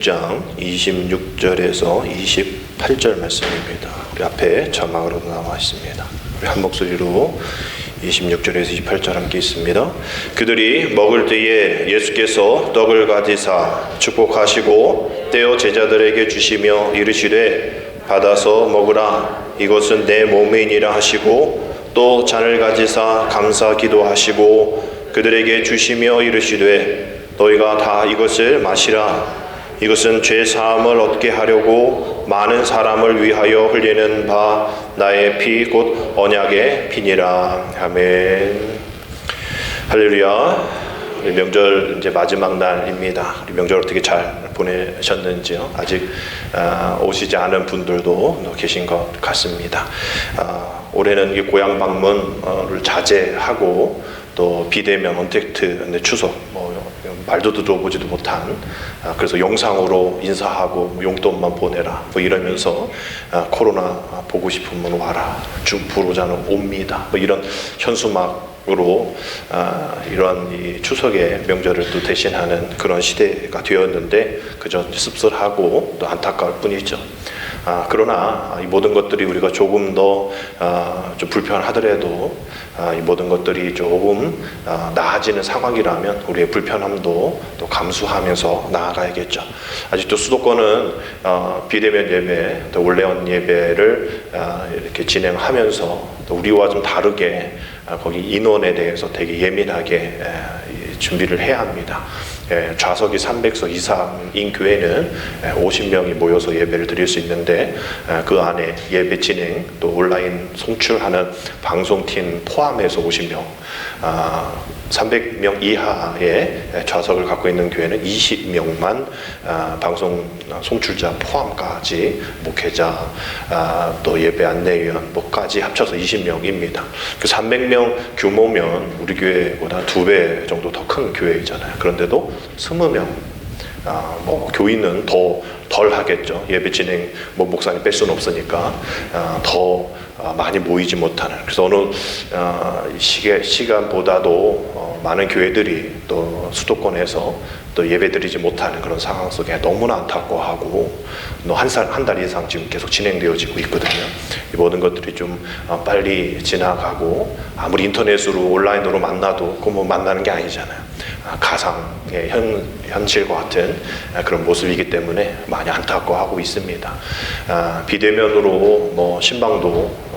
장 26절에서 28절 말씀입니다. 우리 앞에 자막으로 나와 있습니다. 우리 한 목소리로 26절에서 28절 함께 있습니다. 그들이 먹을 때에 예수께서 떡을 가지사 축복하시고 떼어 제자들에게 주시며 이르시되 받아서 먹으라, 이것은 내 몸이니라 하시고 또 잔을 가지사 감사 기도하시고 그들에게 주시며 이르시되 너희가 다 이것을 마시라, 이것은 죄 사함을 얻게 하려고 많은 사람을 위하여 흘리는 바 나의 피 곧 언약의 피니라. 아멘. 할렐루야. 우리 명절 이제 마지막 날입니다. 우리 명절 어떻게 잘 보내셨는지요? 아직 오시지 않은 분들도 계신 것 같습니다. 올해는 이 고향 방문을 자제하고 또 비대면 언택트 추석 말도 들어보지도 못한, 그래서 영상으로 인사하고 용돈만 보내라 이러면서 코로나 보고 싶으면 와라, 부로자는 옵니다 이런 현수막으로 이러한 이 추석의 명절을 또 대신하는 그런 시대가 되었는데 그저 씁쓸하고 또 안타까울 뿐이죠. 그러나 이 모든 것들이 우리가 조금 더 좀 불편하더라도 이 모든 것들이 조금 나아지는 상황이라면 우리의 불편함도 또 감수하면서 나아가야겠죠. 아직도 수도권은 비대면 예배, 또 온라인 예배를 이렇게 진행하면서 또 우리와 좀 다르게 거기 인원에 대해서 되게 예민하게 준비를 해야 합니다. 좌석이 300석 이상인 교회는 50명이 모여서 예배를 드릴 수 있는데 그 안에 예배 진행 또 온라인 송출하는 방송팀 포함해서 50명, 300명 이하의 좌석을 갖고 있는 교회는 20명만 방송 송출자 포함까지 목회자 또 예배 안내위원 뭐까지 합쳐서 20명입니다. 그 300명 규모면 우리 교회보다 2배 정도 더 큰 교회이잖아요. 그런데도 20명, 교인은 더 덜 하겠죠. 예배 진행 목사님 뺄 수는 없으니까 더 많이 모이지 못하는, 그래서 어느 시간보다도 많은 교회들이 또 수도권에서 또 예배드리지 못하는 그런 상황 속에 너무나 안타까워하고 한 달 이상 지금 계속 진행되어지고 있거든요. 이 모든 것들이 좀 빨리 지나가고, 아무리 인터넷으로 온라인으로 만나도 그 만나는 게 아니잖아요. 가상의 현실과 같은 그런 모습이기 때문에 많이 안타까워하고 있습니다. 비대면으로 신방도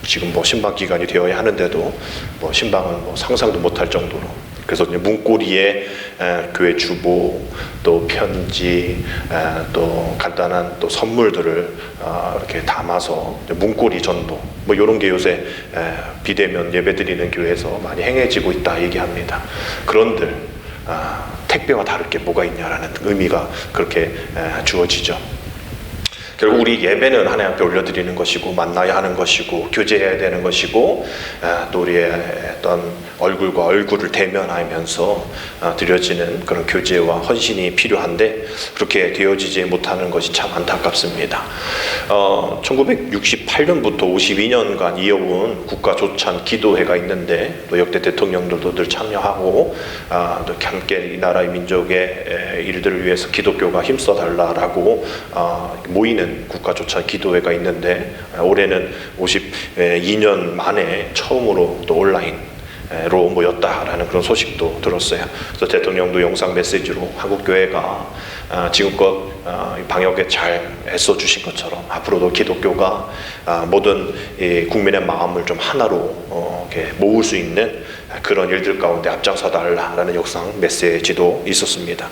지금 신방 기간이 되어야 하는데도 신방은 상상도 못할 정도로, 그래서 문고리에 교회 주보, 또 편지, 또 간단한 또 선물들을 이렇게 담아서 문고리 전도 이런 게 요새 비대면 예배드리는 교회에서 많이 행해지고 있다 얘기합니다. 그런들 택배와 다를 게 뭐가 있냐라는 의미가 그렇게 주어지죠. 결국 우리 예배는 하나님 앞에 올려드리는 것이고 만나야 하는 것이고 교제해야 되는 것이고 또 우리의 어떤 얼굴과 얼굴을 대면하면서 드려지는 그런 교제와 헌신이 필요한데 그렇게 되어지지 못하는 것이 참 안타깝습니다. 1968년부터 52년간 이어온 국가조찬 기도회가 있는데 또 역대 대통령들도 늘 참여하고 또 함께 이 나라의 민족의 일들을 위해서 기독교가 힘써달라라고 모이는 국가조찬 기도회가 있는데 올해는 52년 만에 처음으로 또 온라인로 모였다라는 그런 소식도 들었어요. 그래서 대통령도 영상 메시지로 한국교회가 지금껏 방역에 잘 애써주신 것처럼 앞으로도 기독교가 모든 국민의 마음을 좀 하나로 이렇게 모을 수 있는 그런 일들 가운데 앞장서 달라라는 영상 메시지도 있었습니다.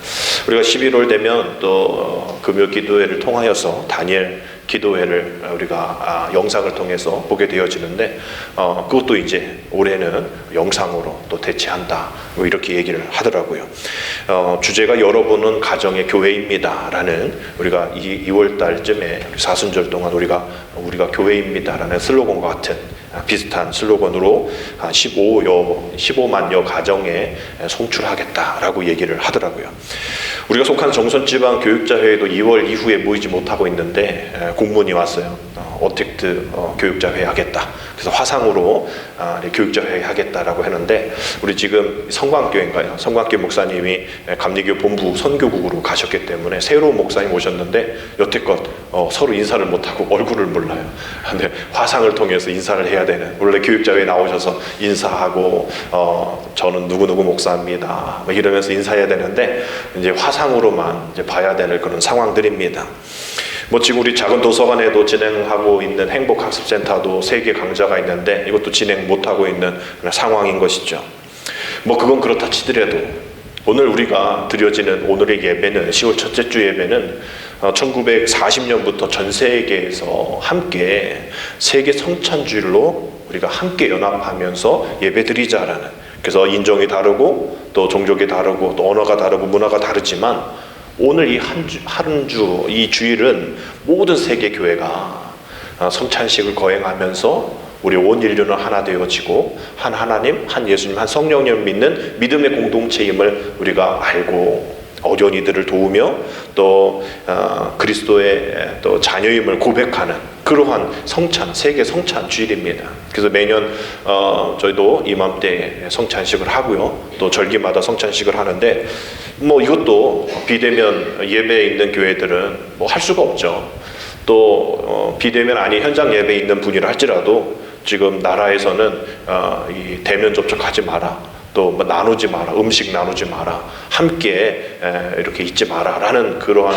우리가 11월 되면 또 금요 기도회를 통하여서 다니엘 기도회를 우리가 영상을 통해서 보게 되어지는데 그것도 이제 올해는 영상으로 또 대체한다 이렇게 얘기를 하더라고요. 주제가 여러분은 가정의 교회입니다 라는, 우리가 2월 달쯤에 사순절 동안 우리가 교회입니다 라는 슬로건과 같은 비슷한 슬로건으로 15만여 가정에 송출하겠다라고 얘기를 하더라고요. 우리가 속한 정선지방 교육자회의도 2월 이후에 모이지 못하고 있는데 공문이 왔어요. 어택트 교육자 회의 하겠다. 그래서 화상으로 교육자 회의 하겠다라고 했는데, 우리 지금 성광교회인가요? 성광교 목사님이 감리교 본부 선교국으로 가셨기 때문에 새로운 목사님 오셨는데 여태껏 서로 인사를 못하고 얼굴을 몰라요. 근데 화상을 통해서 인사를 해야 되는, 원래 교육자 회에 나오셔서 인사하고 저는 누구누구 목사입니다 이러면서 인사해야 되는데 이제 화상으로만 이제 봐야 되는 그런 상황들입니다. 지금 우리 작은 도서관에도 진행하고 있는 행복학습센터도 3개 강좌가 있는데 이것도 진행 못하고 있는 상황인 것이죠. 그건 그렇다 치더라도 오늘 우리가 드려지는 오늘의 예배는, 10월 첫째 주 예배는 1940년부터 전 세계에서 함께 세계 성찬주일로 우리가 함께 연합하면서 예배드리자라는, 그래서 인종이 다르고 또 종족이 다르고 또 언어가 다르고 문화가 다르지만 오늘 이 한 주, 이 주일은 모든 세계 교회가 성찬식을 거행하면서 우리 온 인류는 하나 되어지고 한 하나님, 한 예수님, 한 성령님을 믿는 믿음의 공동체임을 우리가 알고 어려운 이들을 도우며 또 그리스도의 또 자녀임을 고백하는 그러한 성찬, 세계 성찬 주일입니다. 그래서 매년 저희도 이맘때 성찬식을 하고요, 또 절기마다 성찬식을 하는데 이것도 비대면 예배에 있는 교회들은 할 수가 없죠. 또 비대면 아닌 현장 예배에 있는 분이라 할지라도 지금 나라에서는 이 대면 접촉하지 마라, 또 나누지 마라, 음식 나누지 마라, 함께 이렇게 있지 마라 라는 그러한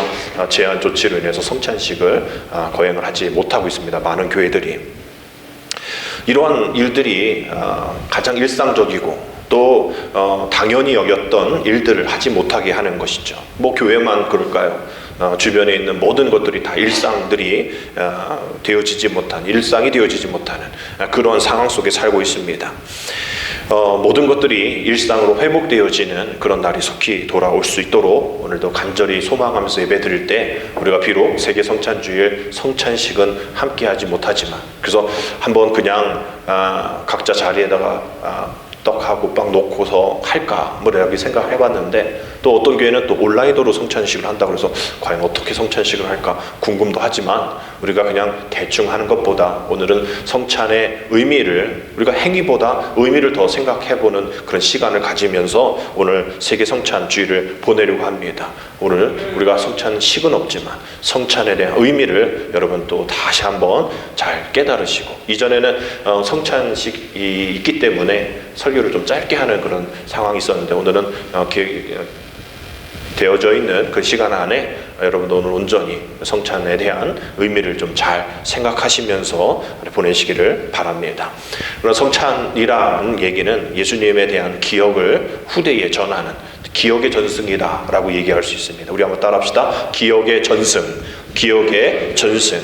제한 조치로 인해서 성찬식을 거행을 하지 못하고 있습니다. 많은 교회들이. 이러한 일들이 가장 일상적이고 또 당연히 여겼던 일들을 하지 못하게 하는 것이죠. 교회만 그럴까요? 주변에 있는 모든 것들이 다 일상들이 되어지지 못한, 일상이 되어지지 못하는 그러한 상황 속에 살고 있습니다. 모든 것들이 일상으로 회복되어지는 그런 날이 속히 돌아올 수 있도록 오늘도 간절히 소망하면서 예배 드릴 때, 우리가 비록 세계 성찬주일 성찬식은 함께하지 못하지만, 그래서 한번 그냥 각자 자리에다가 떡하고 빵 놓고서 할까 이렇게 생각을 해봤는데, 또 어떤 교회는 또 온라인으로 성찬식을 한다고 해서 과연 어떻게 성찬식을 할까 궁금도 하지만, 우리가 그냥 대충 하는 것보다 오늘은 성찬의 의미를, 우리가 행위보다 의미를 더 생각해보는 그런 시간을 가지면서 오늘 세계 성찬주의를 보내려고 합니다. 오늘 우리가 성찬식은 없지만 성찬에 대한 의미를 여러분 또 다시 한번 잘 깨달으시고, 이전에는 성찬식이 있기 때문에 설교를 좀 짧게 하는 그런 상황이 있었는데, 오늘은 되어져 있는 그 시간 안에 여러분도 오늘 온전히 성찬에 대한 의미를 좀 잘 생각하시면서 보내시기를 바랍니다. 그러나 성찬이라는 얘기는 예수님에 대한 기억을 후대에 전하는 기억의 전승이다 라고 얘기할 수 있습니다. 우리 한번 따라합시다. 기억의 전승, 기억의 전승.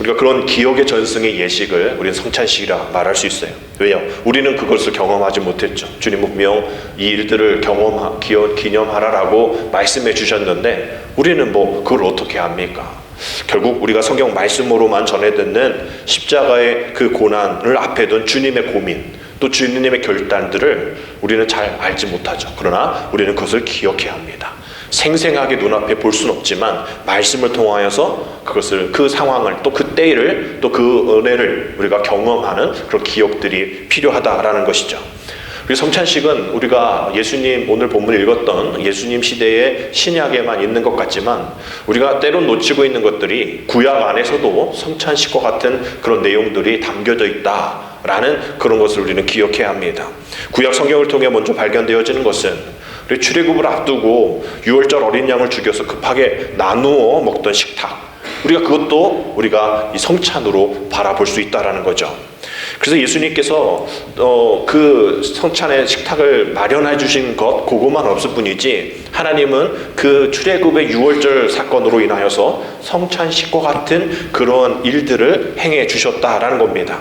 우리가 그런 기억의 전승의 예식을 우리는 성찬식이라 말할 수 있어요. 왜요? 우리는 그것을 경험하지 못했죠. 주님은 분명 이 일들을 기념하라라고 말씀해 주셨는데 우리는 그걸 어떻게 합니까? 결국 우리가 성경 말씀으로만 전해 듣는 십자가의 그 고난을 앞에 둔 주님의 고민, 또 주님의 결단들을 우리는 잘 알지 못하죠. 그러나 우리는 그것을 기억해야 합니다. 생생하게 눈앞에 볼 수는 없지만 말씀을 통하여서 그것을, 그 상황을, 또 그 때를, 또 그 은혜를 우리가 경험하는 그런 기억들이 필요하다라는 것이죠. 우리 성찬식은 우리가 예수님, 오늘 본문 읽었던 예수님 시대의 신약에만 있는 것 같지만 우리가 때론 놓치고 있는 것들이 구약 안에서도 성찬식과 같은 그런 내용들이 담겨져 있다라는 그런 것을 우리는 기억해야 합니다. 구약 성경을 통해 먼저 발견되어지는 것은 우리 출애굽을 앞두고 유월절 어린 양을 죽여서 급하게 나누어 먹던 식탁, 우리가 그것도 우리가 이 성찬으로 바라볼 수 있다라는 거죠. 그래서 예수님께서 그 성찬의 식탁을 마련해 주신 것 그것만 없을 뿐이지, 하나님은 그 출애굽의 유월절 사건으로 인하여서 성찬식과 같은 그런 일들을 행해 주셨다라는 겁니다.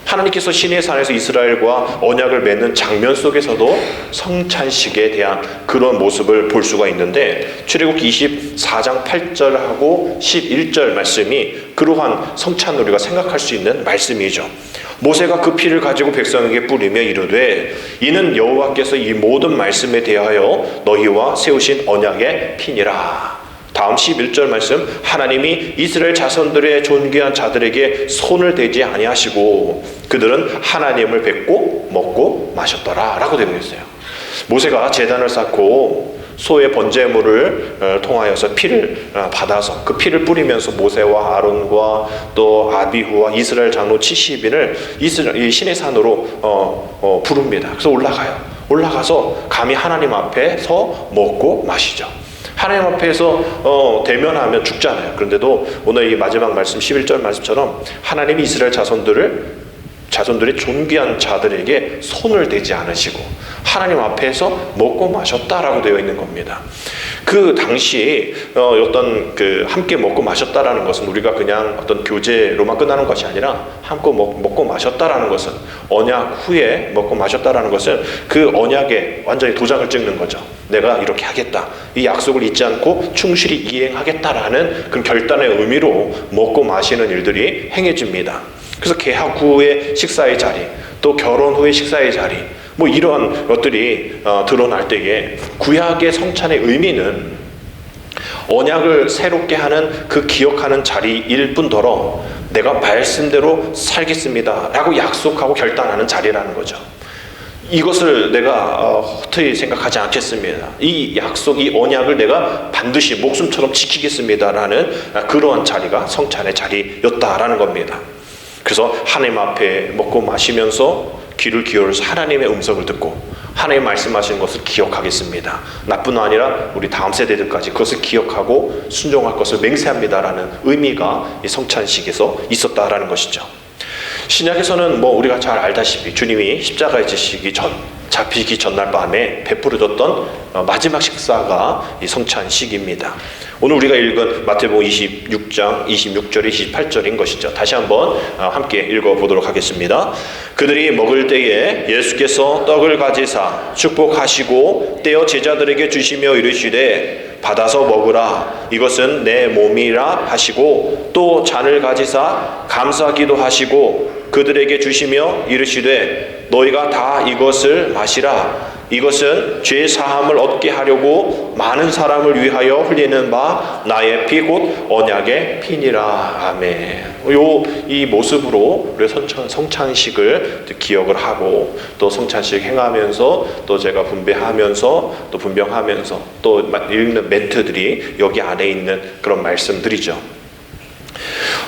하나님께서 시내 산에서 이스라엘과 언약을 맺는 장면 속에서도 성찬식에 대한 그런 모습을 볼 수가 있는데, 출애굽기 24장 8절하고 11절 말씀이 그러한 성찬을 우리가 생각할 수 있는 말씀이죠. 모세가 그 피를 가지고 백성에게 뿌리며 이르되 이는 여호와께서 이 모든 말씀에 대하여 너희와 세우신 언약의 피니라. 다음 11절 말씀, 하나님이 이스라엘 자손들의 존귀한 자들에게 손을 대지 아니하시고 그들은 하나님을 뵙고 먹고 마셨더라 라고 되어 있어요. 모세가 제단을 쌓고 소의 번제물을 통하여서 피를 받아서 그 피를 뿌리면서 모세와 아론과 또 아비후와 이스라엘 장로 70인을 이 신의 산으로 부릅니다. 그래서 올라가서 감히 하나님 앞에서 먹고 마시죠. 하나님 앞에서 대면하면 죽잖아요. 그런데도 오늘 이 마지막 말씀 11절 말씀처럼 하나님이 이스라엘 자손들의 존귀한 자들에게 손을 대지 않으시고 하나님 앞에서 먹고 마셨다라고 되어 있는 겁니다. 그 당시 어떤 함께 먹고 마셨다라는 것은 우리가 그냥 어떤 교제로만 끝나는 것이 아니라 함께 먹고 마셨다라는 것은 언약 후에 먹고 마셨다라는 것은 그 언약에 완전히 도장을 찍는 거죠. 내가 이렇게 하겠다. 이 약속을 잊지 않고 충실히 이행하겠다라는 그런 결단의 의미로 먹고 마시는 일들이 행해집니다. 그래서 개학 후의 식사의 자리, 또 결혼 후의 식사의 자리, 뭐 이런 것들이 드러날 때에 구약의 성찬의 의미는 언약을 새롭게 하는 그 기억하는 자리일 뿐더러 내가 말씀대로 살겠습니다 라고 약속하고 결단하는 자리라는 거죠. 이것을 내가 허투루 생각하지 않겠습니다. 이 약속, 이 언약을 내가 반드시 목숨처럼 지키겠습니다라는 그러한 자리가 성찬의 자리였다라는 겁니다. 그래서 하나님 앞에 먹고 마시면서 귀를 기울여서 하나님의 음성을 듣고 하나님 말씀하시는 것을 기억하겠습니다. 나뿐 아니라 우리 다음 세대들까지 그것을 기억하고 순종할 것을 맹세합니다라는 의미가 이 성찬식에서 있었다라는 것이죠. 신약에서는 뭐 우리가 잘 알다시피 주님이 십자가에 잡히기 전날 밤에 베풀어졌던 마지막 식사가 이 성찬식입니다. 오늘 우리가 읽은 마태복음 26장 26절에 28절인 것이죠. 다시 한번 함께 읽어보도록 하겠습니다. 그들이 먹을 때에 예수께서 떡을 가지사 축복하시고 떼어 제자들에게 주시며 이르시되 받아서 먹으라 이것은 내 몸이라 하시고 또 잔을 가지사 감사기도 하시고 그들에게 주시며 이르시되 너희가 다 이것을 마시라 이것은 죄 사함을 얻게 하려고 많은 사람을 위하여 흘리는 바 나의 피 곧 언약의 피니라. 아멘. 이 모습으로 우리 성찬식을 기억을 하고 또 성찬식 행하면서 또 제가 분배하면서 또 분병하면서 또 읽는 멘트들이 여기 안에 있는 그런 말씀들이죠.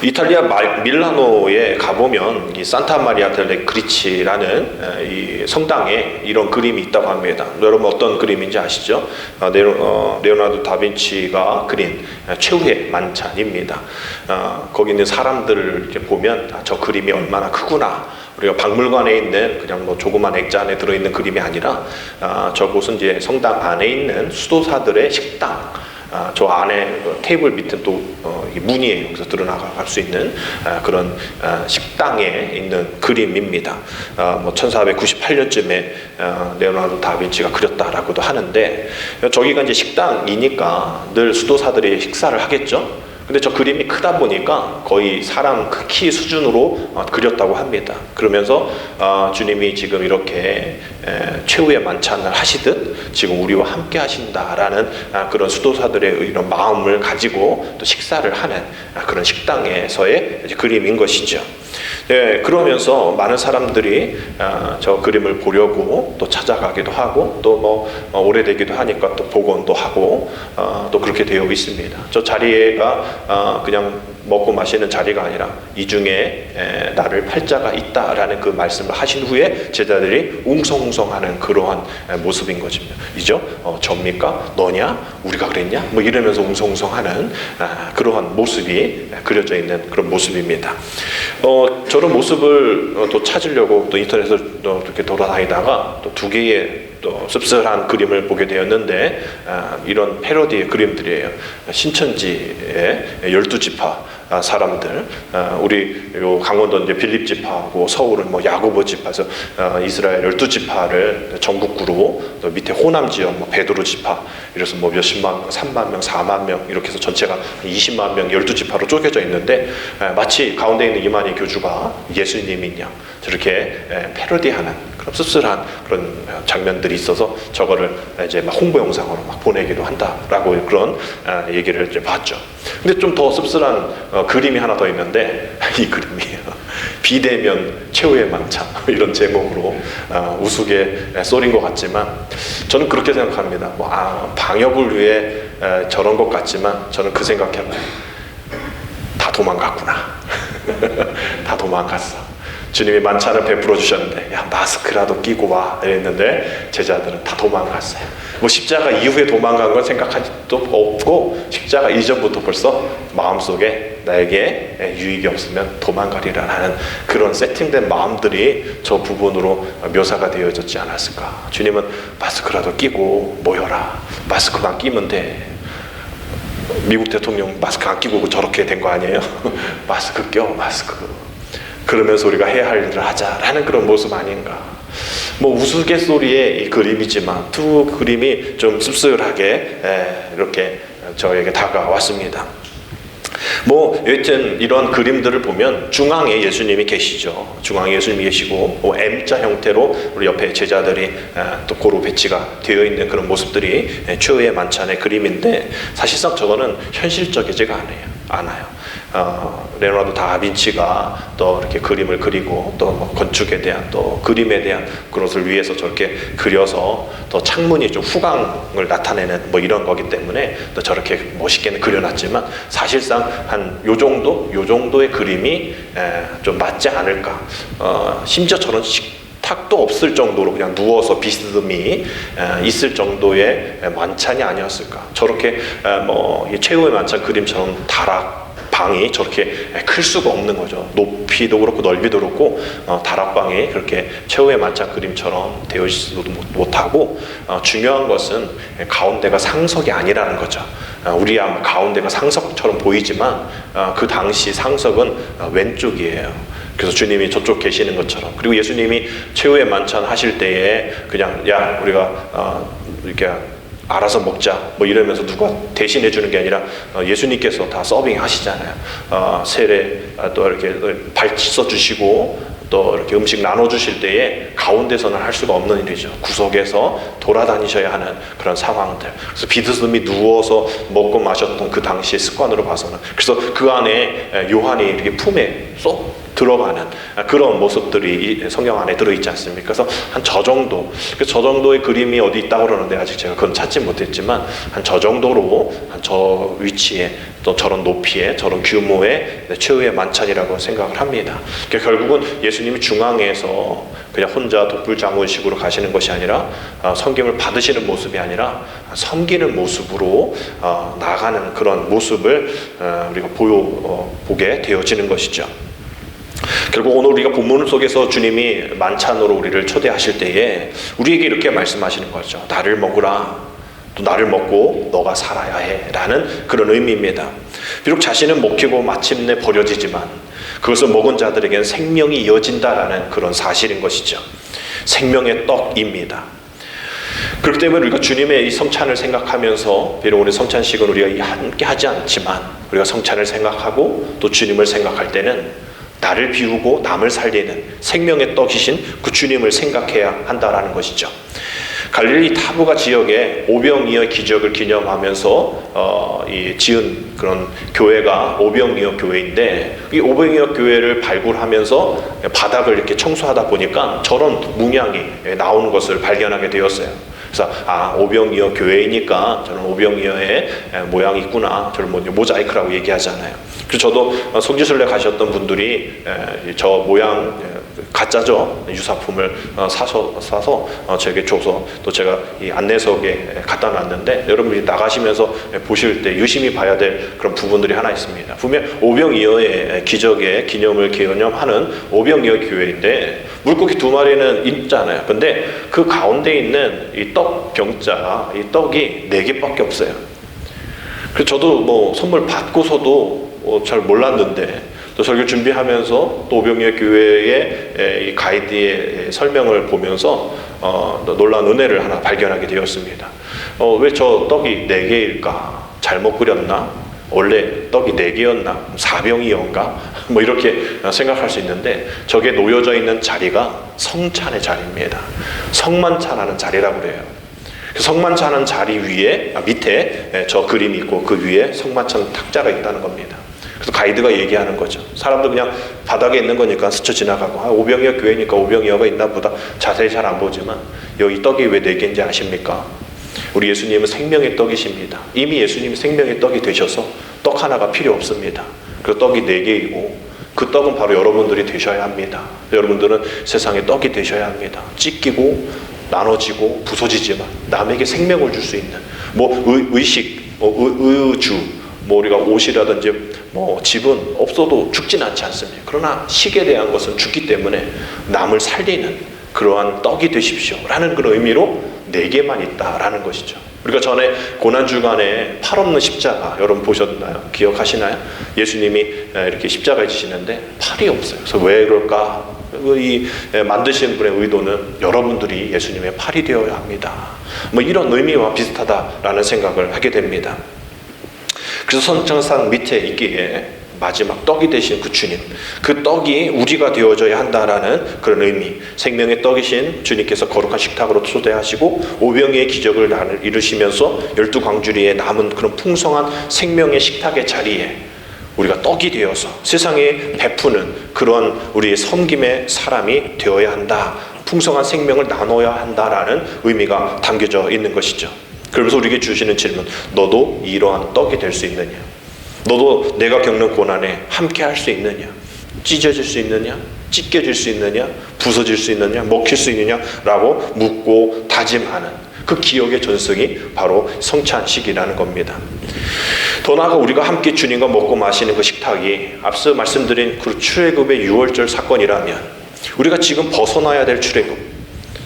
이탈리아 밀라노에 가보면 이 산타 마리아 델레 그리치라는 이 성당에 이런 그림이 있다고 합니다. 여러분 어떤 그림인지 아시죠? 레오나르도 다빈치가 그린 최후의 만찬입니다. 거기 있는 사람들을 이렇게 보면 저 그림이 얼마나 크구나. 우리가 박물관에 있는 그냥 뭐 조그만 액자 안에 들어있는 그림이 아니라 저곳은 이제 성당 안에 있는 수도사들의 식당. 저 안에 테이블 밑에 또 문이에요. 그래서 드러나갈 수 있는 그런 식당에 있는 그림입니다. 뭐 1498년쯤에 레오나르도 다빈치가 그렸다라고도 하는데 저기가 이제 식당이니까 늘 수도사들이 식사를 하겠죠. 근데 저 그림이 크다 보니까 거의 사람 키 수준으로 그렸다고 합니다. 그러면서 주님이 지금 이렇게 최후의 만찬을 하시듯 지금 우리와 함께 하신다라는 그런 수도사들의 이런 마음을 가지고 또 식사를 하는 그런 식당에서의 그림인 것이죠. 예, 그러면서 많은 사람들이 저 그림을 보려고 또 찾아가기도 하고 또 뭐 오래되기도 하니까 또 복원도 하고 또 그렇게 되어 있습니다. 저 자리가 그냥 먹고 마시는 자리가 아니라 이 중에 나를 팔자가 있다라는 그 말씀을 하신 후에 제자들이 웅성웅성하는 그러한 모습인 것이죠. 접니까? 너냐? 우리가 그랬냐? 뭐 이러면서 웅성웅성하는 그러한 모습이 그려져 있는 그런 모습입니다. 저런 모습을 또 찾으려고 또 인터넷을 또 이렇게 돌아다니다가 또 두 개의 또 씁쓸한 그림을 보게 되었는데 이런 패러디의 그림들이에요. 신천지의 12지파 사람들, 우리 요 강원도 이제 빌립 지파하고 서울은 뭐 야고보 지파에서 이스라엘 12지파를 전국구로 또 밑에 호남 지역 뭐 베드로 지파 이래서 뭐 몇십만 명, 3만 명, 4만 명 이렇게 해서 전체가 20만 명 12지파로 쪼개져 있는데 마치 가운데 있는 이만희 교주가 예수님이냐 저렇게 패러디하는 그런 씁쓸한 그런 장면들이 있어서 저거를 이제 막 홍보 영상으로 막 보내기도 한다라고 그런 얘기를 이제 봤죠. 근데 좀 더 씁쓸한 그림이 하나 더 있는데 이 그림이에요. 비대면 최후의 만찬 이런 제목으로 우스갯 썰인 것 같지만 저는 그렇게 생각합니다. 방역을 위해 저런 것 같지만 저는 그 생각해봐요. 다 도망갔구나. 다 도망갔어. 주님이 만찬을 베풀어 주셨는데 야 마스크라도 끼고 와 이랬는데 제자들은 다 도망갔어요. 뭐 십자가 이후에 도망간 건 생각한 적도 없고 십자가 이전부터 벌써 마음속에 나에게 유익이 없으면 도망가리라 하는 그런 세팅된 마음들이 저 부분으로 묘사가 되어졌지 않았을까. 주님은 마스크라도 끼고 모여라. 마스크만 끼면 돼. 미국 대통령 마스크 안 끼고 저렇게 된 거 아니에요? 마스크 껴, 마스크. 그러면서 우리가 해야 할 일을 하자라는 그런 모습 아닌가. 뭐 우스갯소리의 이 그림이지만 두 그림이 좀 씁쓸하게 이렇게 저에게 다가왔습니다. 뭐 여튼 이런 그림들을 보면 중앙에 예수님이 계시죠. 중앙에 예수님이 계시고 M자 형태로 우리 옆에 제자들이 또 고루 배치가 되어 있는 그런 모습들이 최후의 만찬의 그림인데 사실상 저거는 현실적이지가 않아요. 레오나르도 다빈치가 또 이렇게 그림을 그리고 또 뭐 건축에 대한 또 그림에 대한 그것을 위해서 저렇게 그려서 또 창문이 좀 후광을 나타내는 뭐 이런 거기 때문에 또 저렇게 멋있게는 그려놨지만 사실상 한 요 정도의 그림이 좀 맞지 않을까. 심지어 저런 탁도 없을 정도로 그냥 누워서 비스듬히 있을 정도의 만찬이 아니었을까. 저렇게 뭐 최후의 만찬 그림처럼 방이 저렇게 클 수가 없는 거죠. 높이도 그렇고 넓이도 그렇고 다락방이 그렇게 최후의 만찬 그림처럼 되어 있지도 못하고 중요한 것은 가운데가 상석이 아니라는 거죠. 우리야 가운데가 상석처럼 보이지만 그 당시 상석은 왼쪽이에요. 그래서 주님이 저쪽 계시는 것처럼. 그리고 예수님이 최후의 만찬 하실 때에 그냥 야 우리가 이렇게 알아서 먹자 뭐 이러면서 누가 대신해 주는 게 아니라 예수님께서 다 서빙 하시잖아요. 세례 또 이렇게 발 씻어 주시고 또 이렇게 음식 나눠 주실 때에 가운데서는 할 수가 없는 일이죠. 구석에서 돌아다니셔야 하는 그런 상황들. 그래서 비스듬히 누워서 먹고 마셨던 그 당시의 습관으로 봐서는 그래서 그 안에 요한이 이렇게 품에 쏙 들어가는 그런 모습들이 성경 안에 들어있지 않습니까? 그래서 한 저 정도의 그림이 어디 있다고 그러는데 아직 제가 그건 찾지 못했지만 한 저 정도로 한 저 위치에 또 저런 높이에 저런 규모의 최후의 만찬이라고 생각을 합니다. 그러니까 결국은 예수님이 중앙에서 그냥 혼자 독불장군식으로 가시는 것이 아니라 섬김을 받으시는 모습이 아니라 섬기는 모습으로 나가는 그런 모습을 우리가 보게 되어지는 것이죠. 결국 오늘 우리가 본문 속에서 주님이 만찬으로 우리를 초대하실 때에 우리에게 이렇게 말씀하시는 거죠. 나를 먹으라. 또 나를 먹고 너가 살아야 해 라는 그런 의미입니다. 비록 자신은 먹히고 마침내 버려지지만 그것을 먹은 자들에게는 생명이 이어진다라는 그런 사실인 것이죠. 생명의 떡입니다. 그렇기 때문에 우리가 주님의 이 성찬을 생각하면서 비록 오늘 성찬식은 우리가 함께 하지 않지만 우리가 성찬을 생각하고 또 주님을 생각할 때는 나를 비우고 남을 살리는 생명의 떡이신 그 주님을 생각해야 한다라는 것이죠. 갈릴리 타부가 지역에 오병이어 기적을 기념하면서 지은 그런 교회가 오병이어 교회인데 이 오병이어 교회를 발굴하면서 바닥을 이렇게 청소하다 보니까 저런 문양이 나오는 것을 발견하게 되었어요. 그래서 오병이어 교회이니까 저는 오병이어의 모양이 있구나. 저를 모자이크라고 얘기하잖아요. 그래서 저도 성지순례 가셨던 분들이 저 모양 가짜죠. 유사품을 사서 저에게 줘서 또 제가 이 안내석에 갖다 놨는데 여러분이 나가시면서 보실 때 유심히 봐야 될 그런 부분들이 하나 있습니다. 분명 오병이어의 기적의 기념을 기념하는 오병이어 교회인데 물고기 2마리는 있잖아요. 근데 그 가운데 있는 이 떡 병자, 이 떡이 4개밖에 없어요. 그래서 저도 뭐 선물 받고서도 잘 몰랐는데 또 설교 준비하면서 또 오병이어 교회의 이 가이드의 설명을 보면서 놀라운 은혜를 하나 발견하게 되었습니다. 왜 저 떡이 4개일까? 잘못 그렸나? 원래 떡이 4개였나? 4병이었는가? 뭐 이렇게 생각할 수 있는데 저게 놓여져 있는 자리가 성찬의 자리입니다. 성만찬하는 자리라고 그래요. 성만찬하는 자리 위에 밑에 저 그림이 있고 그 위에 성만찬 탁자가 있다는 겁니다. 그래서 가이드가 얘기하는 거죠. 사람도 그냥 바닥에 있는 거니까 스쳐 지나가고 오병이어 교회니까 오병이어가 있나 보다 자세히 잘 안 보지만 여기 떡이 왜 4개인지 아십니까? 우리 예수님은 생명의 떡이십니다. 이미 예수님이 생명의 떡이 되셔서 떡 하나가 필요 없습니다. 그 떡이 4개이고 그 떡은 바로 여러분들이 되셔야 합니다. 여러분들은 세상의 떡이 되셔야 합니다. 찢기고 나눠지고 부서지지만 남에게 생명을 줄 수 있는 의식, 의주, 우리가 옷이라든지 집은 없어도 죽진 않지 않습니까? 그러나 식에 대한 것은 죽기 때문에 남을 살리는 그러한 떡이 되십시오 라는 그런 의미로 4개만 있다라는 것이죠. 우리가 전에 고난주간에 팔 없는 십자가 여러분 보셨나요? 기억하시나요? 예수님이 이렇게 십자가에 지시는데 팔이 없어요. 그래서 왜 그럴까? 이 만드신 분의 의도는 여러분들이 예수님의 팔이 되어야 합니다. 이런 의미와 비슷하다라는 생각을 하게 됩니다. 그래서 성찬상 밑에 있기에 마지막 떡이 되신 그 주님, 그 떡이 우리가 되어져야 한다라는 그런 의미, 생명의 떡이신 주님께서 거룩한 식탁으로 초대하시고 오병이의 기적을 이루시면서 12광주리에 남은 그런 풍성한 생명의 식탁의 자리에 우리가 떡이 되어서 세상에 베푸는 그런 우리의 섬김의 사람이 되어야 한다, 풍성한 생명을 나눠야 한다라는 의미가 담겨져 있는 것이죠. 그러면서 우리에게 주시는 질문, 너도 이러한 떡이 될 수 있느냐? 너도 내가 겪는 고난에 함께 할 수 있느냐? 찢어질 수 있느냐? 찢겨질 수 있느냐? 부서질 수 있느냐? 먹힐 수 있느냐? 라고 묻고 다짐하는 그 기억의 전승이 바로 성찬식이라는 겁니다. 더 나아가 우리가 함께 주님과 먹고 마시는 그 식탁이 앞서 말씀드린 그 출애굽의 6월절 사건이라면 우리가 지금 벗어나야 될 출애굽,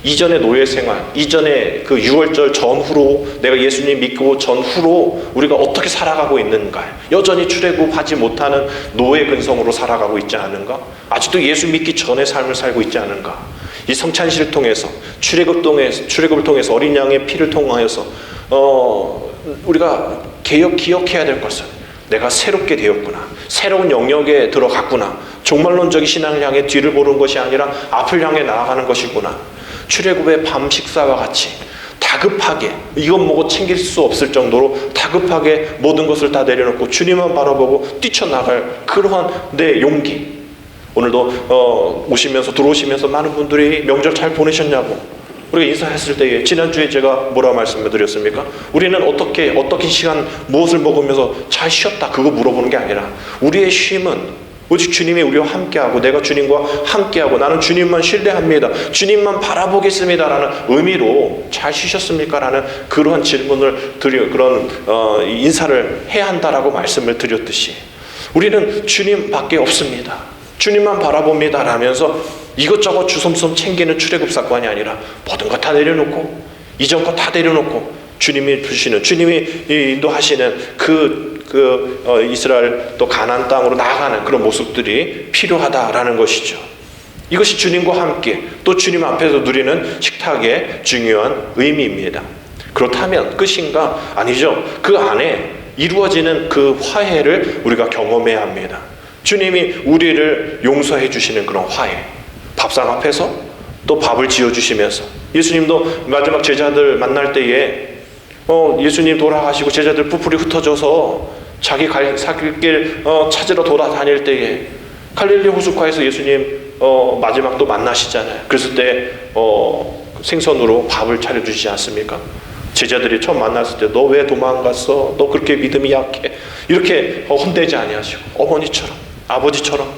이전의 노예 생활, 이전의 그 6월절 전후로 내가 예수님 믿고 전후로 우리가 어떻게 살아가고 있는가? 여전히 출애굽하지 못하는 노예 근성으로 살아가고 있지 않은가? 아직도 예수 믿기 전의 삶을 살고 있지 않은가? 이 성찬식을 통해서 출애굽을 통해서 어린 양의 피를 통하여서 우리가 기억해야 될 것은 내가 새롭게 되었구나, 새로운 영역에 들어갔구나, 종말론적인 신앙을 향해 뒤를 보는 것이 아니라 앞을 향해 나아가는 것이구나. 출애굽의 밤 식사와 같이 다급하게 이것 뭐고 챙길 수 없을 정도로 다급하게 모든 것을 다 내려놓고 주님만 바라보고 뛰쳐나갈 그러한 내 용기. 오늘도 들어오시면서 많은 분들이 명절 잘 보내셨냐고 우리가 인사했을 때에 지난주에 제가 뭐라 말씀을 드렸습니까? 우리는 어떻게 시간 무엇을 먹으면서 잘 쉬었다 그거 물어보는 게 아니라 우리의 쉼은 오직 주님이 우리와 함께하고 내가 주님과 함께하고 나는 주님만 신뢰합니다, 주님만 바라보겠습니다 라는 의미로 잘 쉬셨습니까? 라는 그러한 질문을 그런 인사를 해야 한다라고 말씀을 드렸듯이 우리는 주님밖에 없습니다, 주님만 바라봅니다 라면서 이것저것 주섬섬 챙기는 출애굽 사건이 아니라 모든 것 다 내려놓고 이전 것 다 내려놓고 주님이 주시는, 주님이 인도하시는 이스라엘 또 가나안 땅으로 나아가는 그런 모습들이 필요하다라는 것이죠. 이것이 주님과 함께 또 주님 앞에서 누리는 식탁의 중요한 의미입니다. 그렇다면 끝인가? 아니죠. 그 안에 이루어지는 그 화해를 우리가 경험해야 합니다. 주님이 우리를 용서해 주시는 그런 화해, 밥상 앞에서 또 밥을 지어주시면서 예수님도 마지막 제자들 만날 때에 예수님 돌아가시고 제자들 뿔뿔이 흩어져서 자기 살 길 찾으러 돌아다닐 때에 갈릴리 호숫가에서 예수님 마지막 또 만나시잖아요. 그랬을 때 생선으로 밥을 차려주시지 않습니까? 제자들이 처음 만났을 때 너 왜 도망갔어? 너 그렇게 믿음이 약해? 이렇게 혼내지 아니하시고 어머니처럼 아버지처럼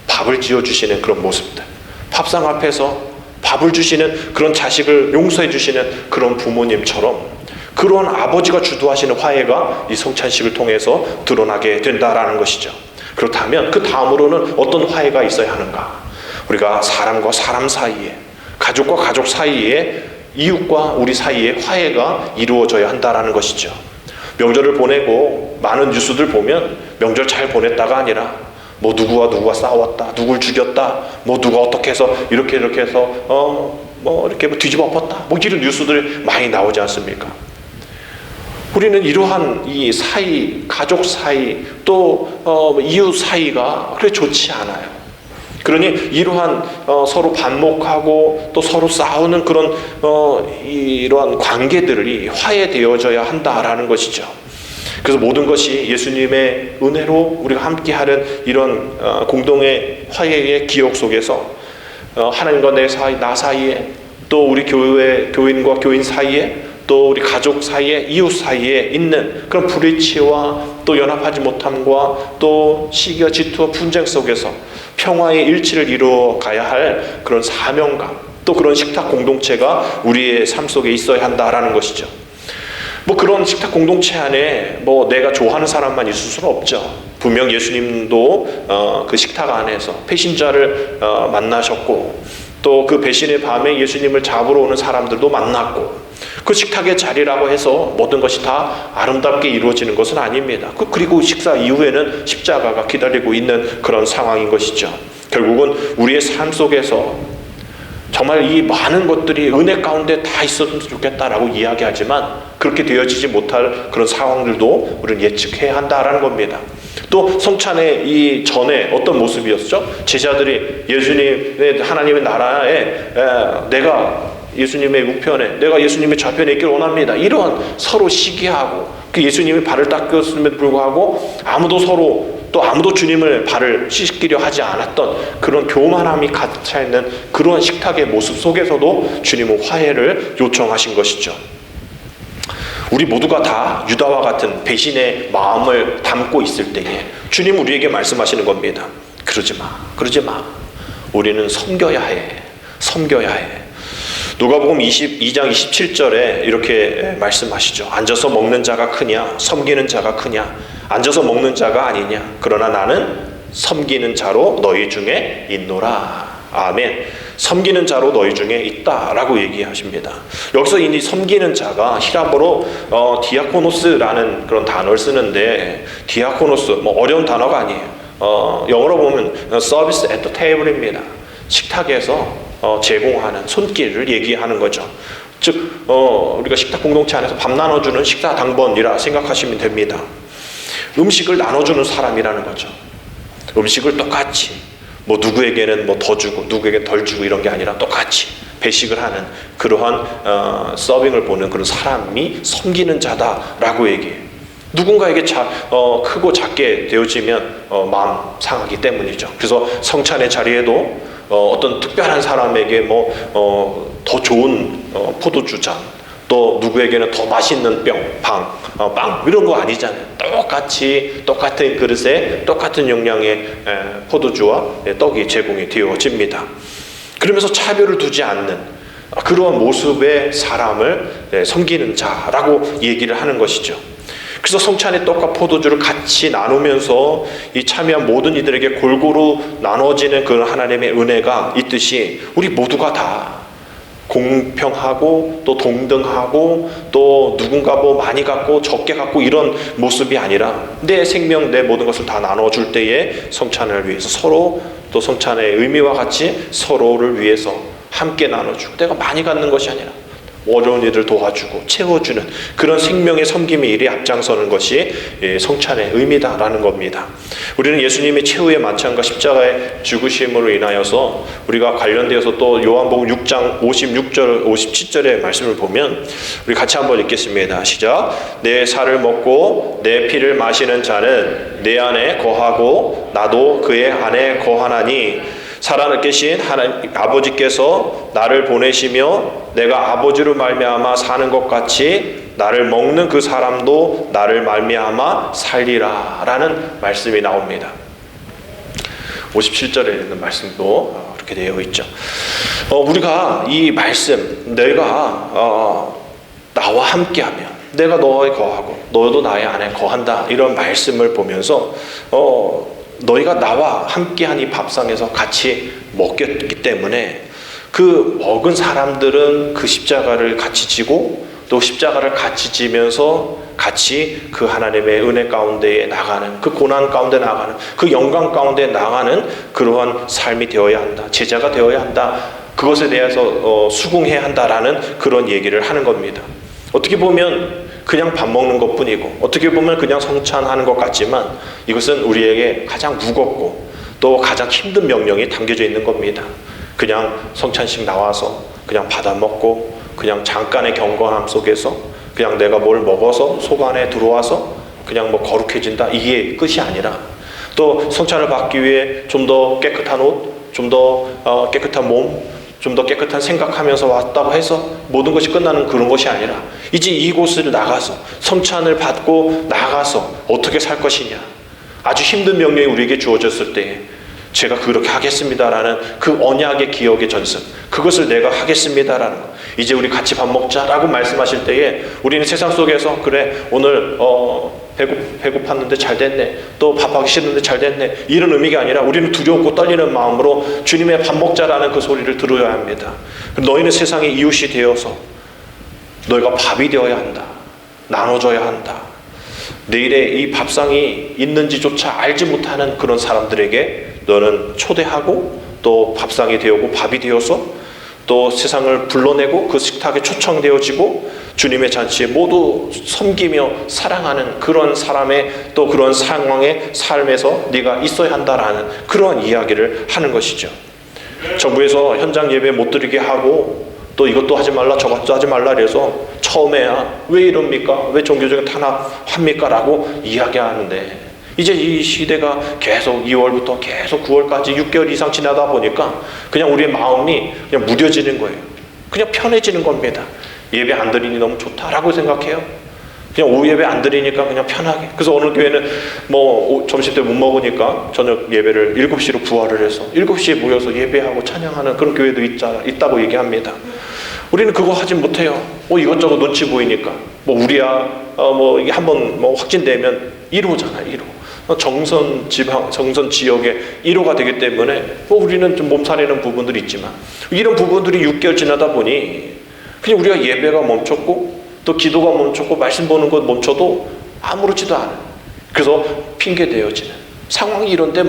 밥을 지어주시는 그런 모습들, 밥상 앞에서 밥을 주시는 그런 자식을 용서해 주시는 그런 부모님처럼 그런 아버지가 주도하시는 화해가 이 성찬식을 통해서 드러나게 된다라는 것이죠. 그렇다면 그 다음으로는 어떤 화해가 있어야 하는가? 우리가 사람과 사람 사이에, 가족과 가족 사이에, 이웃과 우리 사이에 화해가 이루어져야 한다라는 것이죠. 명절을 보내고 많은 뉴스들 보면 명절 잘 보냈다가 아니라 누구와 싸웠다, 누굴 죽였다, 누가 어떻게 해서 이렇게 해서 이렇게 뒤집어 엎었다, 이런 뉴스들이 많이 나오지 않습니까? 우리는 이러한 이 사이, 가족 사이, 또 이웃 사이가 그렇게 좋지 않아요. 그러니 이러한 서로 반목하고 또 서로 싸우는 그런 이러한 관계들이 화해되어져야 한다라는 것이죠. 그래서 모든 것이 예수님의 은혜로 우리가 함께하는 이런 공동의 화해의 기억 속에서 하나님과 나 사이에, 또 우리 교인과 교인 사이에, 또 우리 가족 사이에, 이웃 사이에 있는 그런 불일치와 또 연합하지 못함과 또 시기와 질투와 분쟁 속에서 평화의 일치를 이루어 가야 할 그런 사명감, 또 그런 식탁 공동체가 우리의 삶 속에 있어야 한다라는 것이죠. 그런 식탁 공동체 안에 내가 좋아하는 사람만 있을 수는 없죠. 분명 예수님도 그 식탁 안에서 배신자를 만나셨고, 또 그 배신의 밤에 예수님을 잡으러 오는 사람들도 만났고, 그 식탁의 자리라고 해서 모든 것이 다 아름답게 이루어지는 것은 아닙니다. 그리고 식사 이후에는 십자가가 기다리고 있는 그런 상황인 것이죠. 결국은 우리의 삶 속에서 정말 이 많은 것들이 은혜 가운데 다 있었으면 좋겠다라고 이야기하지만 그렇게 되어지지 못할 그런 상황들도 우리는 예측해야 한다라는 겁니다. 또 성찬의 이 전에 어떤 모습이었죠? 제자들이 예수님의 하나님의 나라에 내가 예수님의 우편에, 내가 예수님의 좌편에 있기를 원합니다. 이러한 서로 시기하고, 그 예수님이 발을 닦았음에도 불구하고 아무도 주님을 발을 씻기려 하지 않았던 그런 교만함이 갇혀 있는 그런 식탁의 모습 속에서도 주님은 화해를 요청하신 것이죠. 우리 모두가 다 유다와 같은 배신의 마음을 담고 있을 때에 주님은 우리에게 말씀하시는 겁니다. 그러지 마. 우리는 섬겨야 해. 누가복음 22장 27절에 이렇게 말씀하시죠. 앉아서 먹는 자가 크냐, 섬기는 자가 크냐. 앉아서 먹는 자가 아니냐. 그러나 나는 섬기는 자로 너희 중에 있노라. 아멘. 섬기는 자로 너희 중에 있다라고 얘기하십니다. 여기서 이 섬기는 자가 히라보로 디아코노스라는 그런 단어를 쓰는데, 디아코노스 어려운 단어가 아니에요. 영어로 보면 서비스 앳 더 테이블입니다. 식탁에서 제공하는 손길을 얘기하는 거죠. 즉 우리가 식탁 공동체 안에서 밥 나눠주는 식사 당번이라 생각하시면 됩니다. 음식을 나눠주는 사람이라는 거죠. 음식을 똑같이 누구에게는 더 주고 누구에게는 덜 주고 이런 게 아니라 똑같이 배식을 하는 그러한 서빙을 보는 그런 사람이 섬기는 자다라고 얘기해요. 누군가에게 크고 작게 되어지면 마음 상하기 때문이죠. 그래서 성찬의 자리에도 어떤 특별한 사람에게 더 좋은 포도주 잔, 또 누구에게는 더 맛있는 빵 이런 거 아니잖아요. 똑같은 그릇에 똑같은 용량의 포도주와 떡이 제공이 되어집니다. 그러면서 차별을 두지 않는 그러한 모습의 사람을 섬기는 자라고 얘기를 하는 것이죠. 그래서 성찬의 떡과 포도주를 같이 나누면서 이 참여한 모든 이들에게 골고루 나눠지는 그 하나님의 은혜가 있듯이 우리 모두가 다 공평하고 또 동등하고 또 누군가 많이 갖고 적게 갖고 이런 모습이 아니라 내 생명, 내 모든 것을 다 나눠줄 때에 성찬을 위해서 서로, 또 성찬의 의미와 같이 서로를 위해서 함께 나눠주고, 내가 많이 갖는 것이 아니라 어려운 이들 도와주고 채워주는 그런 생명의 섬김의 일에 앞장서는 것이 성찬의 의미다라는 겁니다. 우리는 예수님의 최후의 만찬과 십자가의 죽으심으로 인하여서 우리가 관련되어서 또 요한복음 6장 56절 57절의 말씀을 보면 우리 같이 한번 읽겠습니다. 시작. 내 살을 먹고 내 피를 마시는 자는 내 안에 거하고 나도 그의 안에 거하나니 살아계신 하나님 아버지께서 나를 보내시며 내가 아버지로 말미암아 사는 것 같이 나를 먹는 그 사람도 나를 말미암아 살리라 라는 말씀이 나옵니다. 57절에 있는 말씀도 그렇게 되어 있죠. 우리가 이 말씀, 내가 나와 함께하면 내가 너에 거하고 너도 나의 안에 거한다, 이런 말씀을 보면서 너희가 나와 함께한 이 밥상에서 같이 먹겠기 때문에 그 먹은 사람들은 그 십자가를 같이 지고 또 십자가를 같이 지면서 같이 그 하나님의 은혜 가운데에 나가는, 그 고난 가운데 나가는, 그 영광 가운데 나가는 그러한 삶이 되어야 한다, 제자가 되어야 한다, 그것에 대해서 수긍해야 한다라는 그런 얘기를 하는 겁니다. 어떻게 보면 그냥 밥 먹는 것뿐이고 어떻게 보면 그냥 성찬하는 것 같지만 이것은 우리에게 가장 무겁고 또 가장 힘든 명령이 담겨져 있는 겁니다. 그냥 성찬식 나와서 그냥 받아 먹고 그냥 잠깐의 경건함 속에서 그냥 내가 뭘 먹어서 속 안에 들어와서 그냥 뭐 거룩해진다, 이게 끝이 아니라 또 성찬을 받기 위해 좀 더 깨끗한 옷, 좀 더 깨끗한 몸, 좀 더 깨끗한 생각하면서 왔다고 해서 모든 것이 끝나는 그런 것이 아니라 이제 이곳을 나가서 성찬을 받고 나가서 어떻게 살 것이냐, 아주 힘든 명령이 우리에게 주어졌을 때에 제가 그렇게 하겠습니다라는 그 언약의 기억의 전승, 그것을 내가 하겠습니다라는 것. 이제 우리 같이 밥 먹자라고 말씀하실 때에 우리는 세상 속에서 그래 오늘 배고팠는데 잘 됐네, 또 밥하기 싫은데 잘 됐네, 이런 의미가 아니라 우리는 두렵고 떨리는 마음으로 주님의 밥 먹자라는 그 소리를 들어야 합니다. 너희는 세상의 이웃이 되어서 너희가 밥이 되어야 한다, 나눠줘야 한다. 내일에 이 밥상이 있는지조차 알지 못하는 그런 사람들에게 너는 초대하고 또 밥상이 되었고 밥이 되어서 또 세상을 불러내고 그 식탁에 초청되어지고 주님의 잔치에 모두 섬기며 사랑하는 그런 사람의 또 그런 상황의 삶에서 네가 있어야 한다라는 그런 이야기를 하는 것이죠. 정부에서 현장 예배 못 드리게 하고 또 이것도 하지 말라 저것도 하지 말라 그래서 처음에야 왜 이럽니까? 왜 종교적인 탄압합니까? 라고 이야기하는데 이제 이 시대가 계속 2월부터 계속 9월까지 6개월 이상 지나다 보니까 그냥 우리의 마음이 그냥 무뎌지는 거예요. 그냥 편해지는 겁니다. 예배 안 드리니 너무 좋다라고 생각해요. 그냥 오후 예배 안 드리니까 그냥 편하게. 그래서 어느 교회는 뭐 점심 때 못 먹으니까 저녁 예배를 7시로 부활을 해서 7시에 모여서 예배하고 찬양하는 그런 교회도 있다고 얘기합니다. 우리는 그거 하진 못해요. 이것저것 눈치 보이니까. 우리야 이게 한번 확진되면 1호잖아, 1호. 정선 지역의 1호가 되기 때문에 우리는 좀 몸살이는 부분들이 있지만 이런 부분들이 6개월 지나다 보니 그냥 우리가 예배가 멈췄고 또 기도가 멈췄고 말씀 보는 것 멈춰도 아무렇지도 않은, 그래서 핑계대어지는 상황이 이런데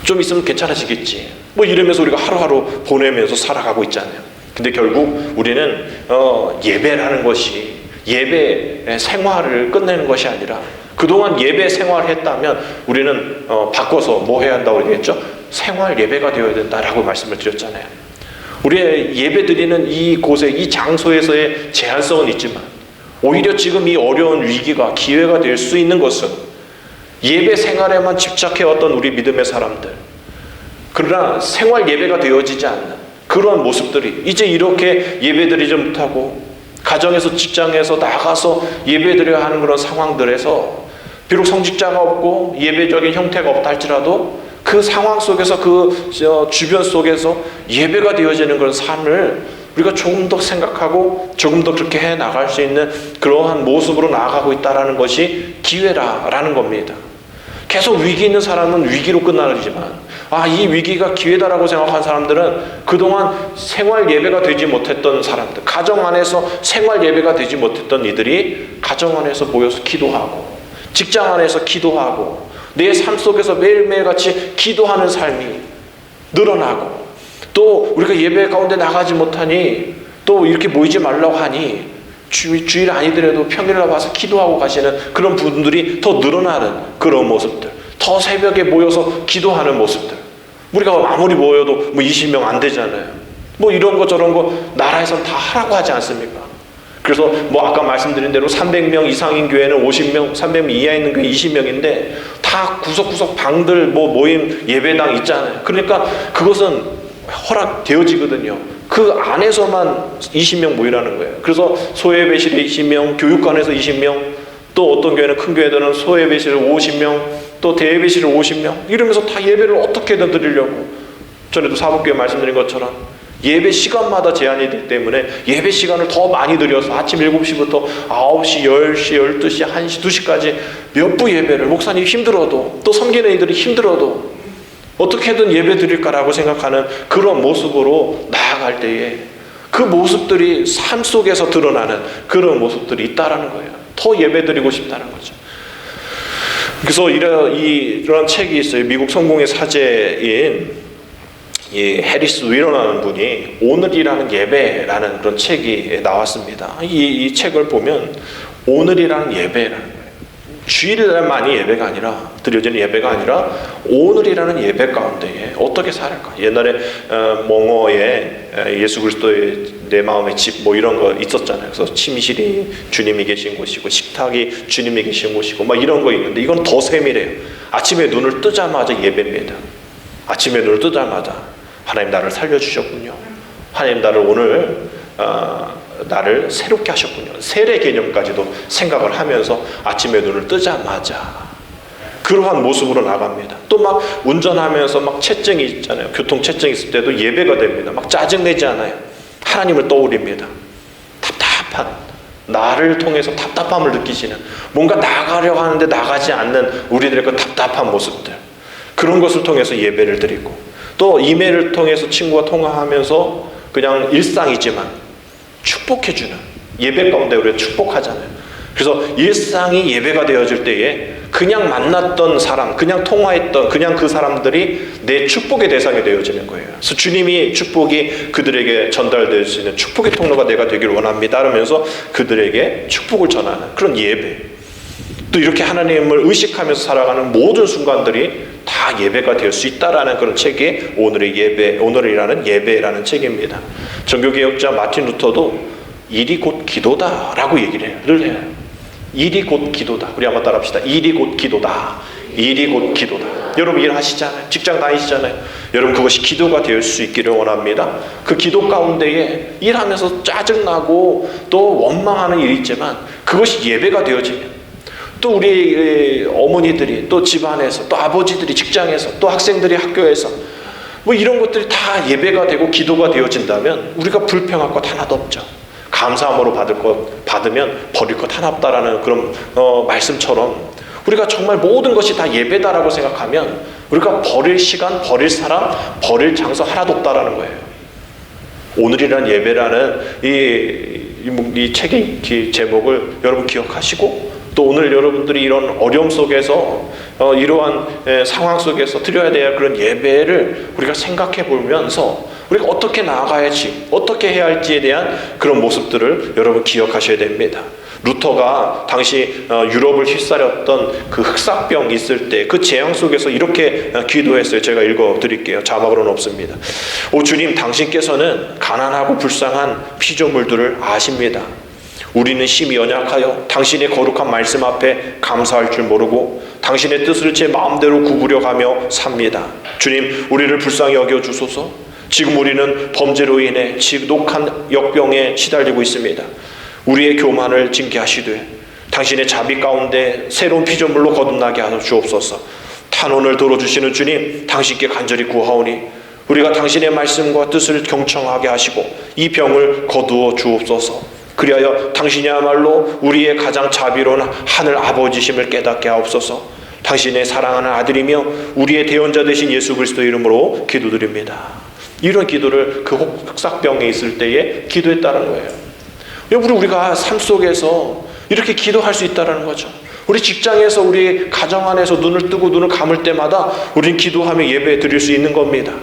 좀 있으면 괜찮아지겠지 이러면서 우리가 하루하루 보내면서 살아가고 있잖아요. 근데 결국 우리는 예배라는 것이 예배 생활을 끝내는 것이 아니라 그동안 예배 생활을 했다면 우리는 바꿔서 뭐 해야 한다고 얘기했죠? 생활 예배가 되어야 된다라고 말씀을 드렸잖아요. 우리의 예배 드리는 이곳에 이 장소에서의 제한성은 있지만 오히려 지금 이 어려운 위기가 기회가 될 수 있는 것은 예배 생활에만 집착해왔던 우리 믿음의 사람들, 그러나 생활 예배가 되어지지 않는 그런 모습들이 이제 이렇게 예배드리지 못하고 가정에서 직장에서 나가서 예배드려야 하는 그런 상황들에서 비록 성직자가 없고 예배적인 형태가 없다 할지라도 그 상황 속에서 그 주변 속에서 예배가 되어지는 그런 삶을 우리가 조금 더 생각하고 조금 더 그렇게 해 나갈 수 있는 그러한 모습으로 나아가고 있다는 것이 기회라는 겁니다. 계속 위기 있는 사람은 위기로 끝나지만 이 위기가 기회다라고 생각한 사람들은 그동안 생활 예배가 되지 못했던 사람들, 가정 안에서 생활 예배가 되지 못했던 이들이 가정 안에서 모여서 기도하고 직장 안에서 기도하고 내 삶 속에서 매일매일 같이 기도하는 삶이 늘어나고 또 우리가 예배 가운데 나가지 못하니 또 이렇게 모이지 말라고 하니 주일 아니더라도 평일날 와서 기도하고 가시는 그런 분들이 더 늘어나는 그런 모습들, 더 새벽에 모여서 기도하는 모습들. 우리가 아무리 모여도 20명 안 되잖아요. 이런 거 저런 거 나라에선 다 하라고 하지 않습니까? 그래서 아까 말씀드린 대로 300명 이상인 교회는 50명, 300명 이하 있는 교회 20명인데 다 구석구석 방들 모임 예배당 있잖아요. 그러니까 그것은 허락되어지거든요. 그 안에서만 20명 모이라는 거예요. 그래서 소예배실에 20명, 교육관에서 20명, 또 어떤 교회는 큰 교회들은 소예배실에 50명, 또 대예배실에 50명 이러면서 다 예배를 어떻게든 드리려고, 전에도 사복교회 말씀드린 것처럼 예배 시간마다 제한이 되기 때문에 예배 시간을 더 많이 드려서 아침 7시부터 9시, 10시, 12시, 1시, 2시까지 몇 부 예배를 목사님이 힘들어도 또 섬기는 이들이 힘들어도 어떻게든 예배 드릴까라고 생각하는 그런 모습으로 나아갈 때에 그 모습들이 삶 속에서 드러나는 그런 모습들이 있다라는 거예요. 더 예배 드리고 싶다는 거죠. 그래서 이런 책이 있어요. 미국 성공의 사제인 이 해리스 윌러라는 분이 오늘이라는 예배라는 그런 책이 나왔습니다. 이 책을 보면 오늘이라는 예배라는 거예요. 주일날만이 예배가 아니라, 드려지는 예배가 아니라 오늘이라는 예배 가운데에 어떻게 살을까. 옛날에 몽어에 예수 그리스도의 내 마음의 집 뭐 이런 거 있었잖아요. 그래서 침실이 주님이 계신 곳이고 식탁이 주님이 계신 곳이고 막 이런 거 있는데, 이건 더 세밀해요. 아침에 눈을 뜨자마자 예배입니다. 아침에 눈을 뜨자마자 하나님 나를 살려주셨군요. 하나님 나를 오늘 나를 새롭게 하셨군요. 세례 개념까지도 생각을 하면서 아침에 눈을 뜨자마자 그러한 모습으로 나갑니다. 또 막 운전하면서 막 체증이 있잖아요. 교통체증이 있을 때도 예배가 됩니다. 막 짜증내지 않아요. 하나님을 떠올립니다. 답답한, 나를 통해서 답답함을 느끼시는, 뭔가 나가려고 하는데 나가지 않는 우리들의 그 답답한 모습들, 그런 것을 통해서 예배를 드리고, 또 이메일을 통해서 친구와 통화하면서 그냥 일상이지만 축복해주는, 예배 가운데 우리가 축복하잖아요. 그래서 일상이 예배가 되어질 때에 그냥 만났던 사람, 그냥 통화했던 그냥 그 사람들이 내 축복의 대상이 되어지는 거예요. 그래서 주님이 축복이 그들에게 전달될 수 있는 축복의 통로가 내가 되기를 원합니다 하면서 그들에게 축복을 전하는 그런 예배, 또 이렇게 하나님을 의식하면서 살아가는 모든 순간들이 다 예배가 될 수 있다라는 그런 책이 오늘의 예배, 오늘이라는 예배라는 책입니다. 정교개혁자 마틴 루터도 일이 곧 기도다라고 얘기를 해요. 일이 곧 기도다. 우리 한번 따라합시다. 일이 곧 기도다. 일이 곧 기도다. 여러분 일하시잖아요. 직장 다니시잖아요. 여러분 그것이 기도가 될 수 있기를 원합니다. 그 기도 가운데에 일하면서 짜증나고 또 원망하는 일이 있지만 그것이 예배가 되어지면, 또 우리 어머니들이 또 집안에서, 또 아버지들이 직장에서, 또 학생들이 학교에서 뭐 이런 것들이 다 예배가 되고 기도가 되어진다면 우리가 불평할 것 하나도 없죠. 감사함으로 받으면 버릴 것 하나 없다라는 그런 말씀처럼, 우리가 정말 모든 것이 다 예배다라고 생각하면 우리가 버릴 시간, 버릴 사람, 버릴 장소 하나도 없다라는 거예요. 오늘이란 예배라는 이 책의 제목을 여러분 기억하시고, 또 오늘 여러분들이 이런 어려움 속에서 이러한 상황 속에서 드려야 될 그런 예배를 우리가 생각해 보면서 우리가 어떻게 나아가야지, 어떻게 해야 할지에 대한 그런 모습들을 여러분 기억하셔야 됩니다. 루터가 당시 유럽을 휩싸렸던 그 흑사병이 있을 때 그 재앙 속에서 이렇게 기도했어요. 제가 읽어드릴게요. 자막으로는 없습니다. 오 주님, 당신께서는 가난하고 불쌍한 피조물들을 아십니다. 우리는 심히 연약하여 당신의 거룩한 말씀 앞에 감사할 줄 모르고 당신의 뜻을 제 마음대로 구부려 가며 삽니다. 주님, 우리를 불쌍히 여겨주소서. 지금 우리는 범죄로 인해 지독한 역병에 시달리고 있습니다. 우리의 교만을 징계하시되 당신의 자비 가운데 새로운 피조물로 거듭나게 하여 주옵소서. 탄원을 들어주시는 주님, 당신께 간절히 구하오니 우리가 당신의 말씀과 뜻을 경청하게 하시고 이 병을 거두어 주옵소서. 그리하여 당신이야말로 우리의 가장 자비로운 하늘 아버지심을 깨닫게 하옵소서. 당신의 사랑하는 아들이며 우리의 대원자 되신 예수 그리스도 이름으로 기도드립니다. 이런 기도를 그 흑사병에 있을 때에 기도했다는 거예요. 우리가 삶 속에서 이렇게 기도할 수 있다는 거죠. 우리 직장에서, 우리 가정 안에서 눈을 뜨고 눈을 감을 때마다 우리는 기도하며 예배 드릴 수 있는 겁니다.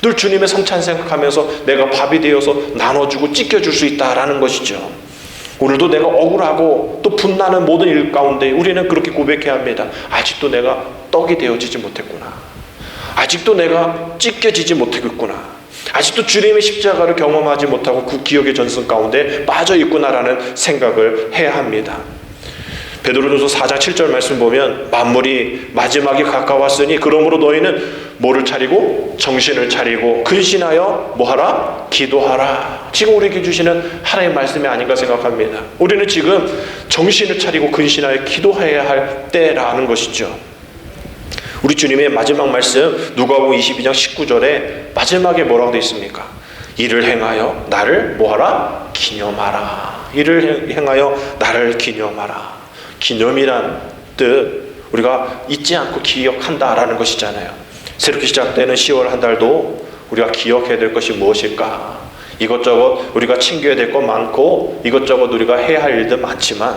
늘 주님의 성찬 생각하면서 내가 밥이 되어서 나눠주고 찢겨줄 수 있다라는 것이죠. 오늘도 내가 억울하고 또 분나는 모든 일 가운데 우리는 그렇게 고백해야 합니다. 아직도 내가 떡이 되어지지 못했구나. 아직도 내가 찢겨지지 못했구나. 아직도 주님의 십자가를 경험하지 못하고 그 기억의 전승 가운데 빠져 있구나라는 생각을 해야 합니다. 베드로전서 4장 7절 말씀 보면 만물이 마지막이 가까웠으니 그러므로 너희는 뭐를 차리고? 정신을 차리고 근신하여 뭐하라? 기도하라. 지금 우리에게 주시는 하나님의 말씀이 아닌가 생각합니다. 우리는 지금 정신을 차리고 근신하여 기도해야 할 때라는 것이죠. 우리 주님의 마지막 말씀 누가복음 22장 19절에 마지막에 뭐라고 되어 있습니까? 이를 행하여 나를 뭐하라? 기념하라. 이를 행하여 나를 기념하라. 기념이란 뜻, 우리가 잊지 않고 기억한다라는 것이잖아요. 새롭게 시작되는 10월 한 달도 우리가 기억해야 될 것이 무엇일까? 이것저것 우리가 챙겨야 될 것 많고 이것저것 우리가 해야 할 일도 많지만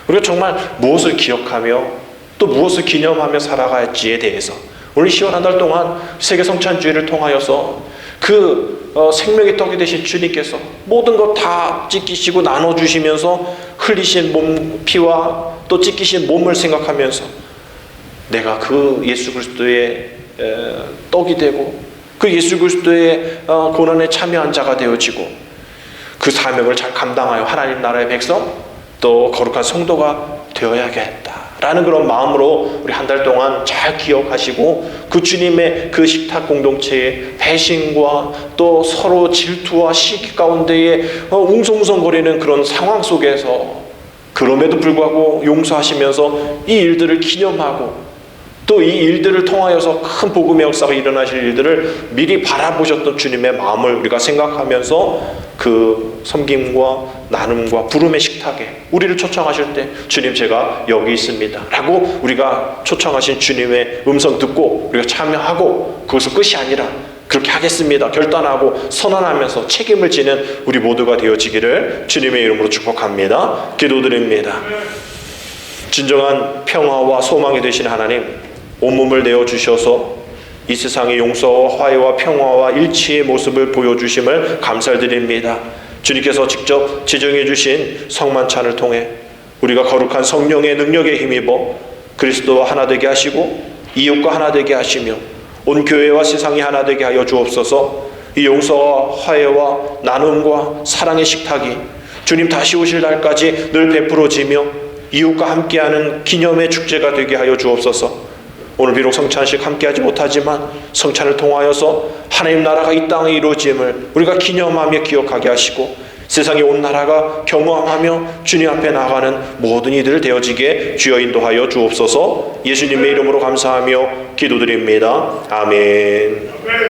우리가 정말 무엇을 기억하며 또 무엇을 기념하며 살아갈지에 대해서 오늘 시원 한 달 동안 세계 성찬주의를 통하여서 생명의 떡이 되신 주님께서 모든 것 다 찢기시고 나눠주시면서 흘리신 몸, 피와 또 찢기신 몸을 생각하면서 내가 그 예수 그리스도의 떡이 되고 그 예수 그리스도의 고난에 참여한 자가 되어지고 그 사명을 잘 감당하여 하나님 나라의 백성 또 거룩한 성도가 되어야겠다라는 그런 마음으로 우리 한 달 동안 잘 기억하시고 그 주님의 그 식탁 공동체의 배신과 또 서로 질투와 시기 가운데에 웅성웅성거리는 그런 상황 속에서 그럼에도 불구하고 용서하시면서 이 일들을 기념하고 또 이 일들을 통하여서 큰 복음의 역사가 일어나실 일들을 미리 바라보셨던 주님의 마음을 우리가 생각하면서 그 섬김과 나눔과 부름의 식탁에 우리를 초청하실 때 주님 제가 여기 있습니다 라고 우리가 초청하신 주님의 음성 듣고 우리가 참여하고 그것은 끝이 아니라 그렇게 하겠습니다 결단하고 선언하면서 책임을 지는 우리 모두가 되어지기를 주님의 이름으로 축복합니다. 기도드립니다. 진정한 평화와 소망이 되신 하나님, 온몸을 내어주셔서 이 세상의 용서와 화해와 평화와 일치의 모습을 보여주심을 감사드립니다. 주님께서 직접 지정해 주신 성만찬을 통해 우리가 거룩한 성령의 능력에 힘입어 그리스도와 하나 되게 하시고 이웃과 하나 되게 하시며 온 교회와 세상이 하나 되게 하여 주옵소서. 이 용서와 화해와 나눔과 사랑의 식탁이 주님 다시 오실 날까지 늘 베풀어지며 이웃과 함께하는 기념의 축제가 되게 하여 주옵소서. 오늘 비록 성찬식 함께하지 못하지만 성찬을 통하여서 하나님 나라가 이 땅에 이루어짐을 우리가 기념하며 기억하게 하시고 세상의 온 나라가 경험하며 주님 앞에 나가는 모든 이들 되어지게 주여 인도하여 주옵소서. 예수님의 이름으로 감사하며 기도드립니다. 아멘.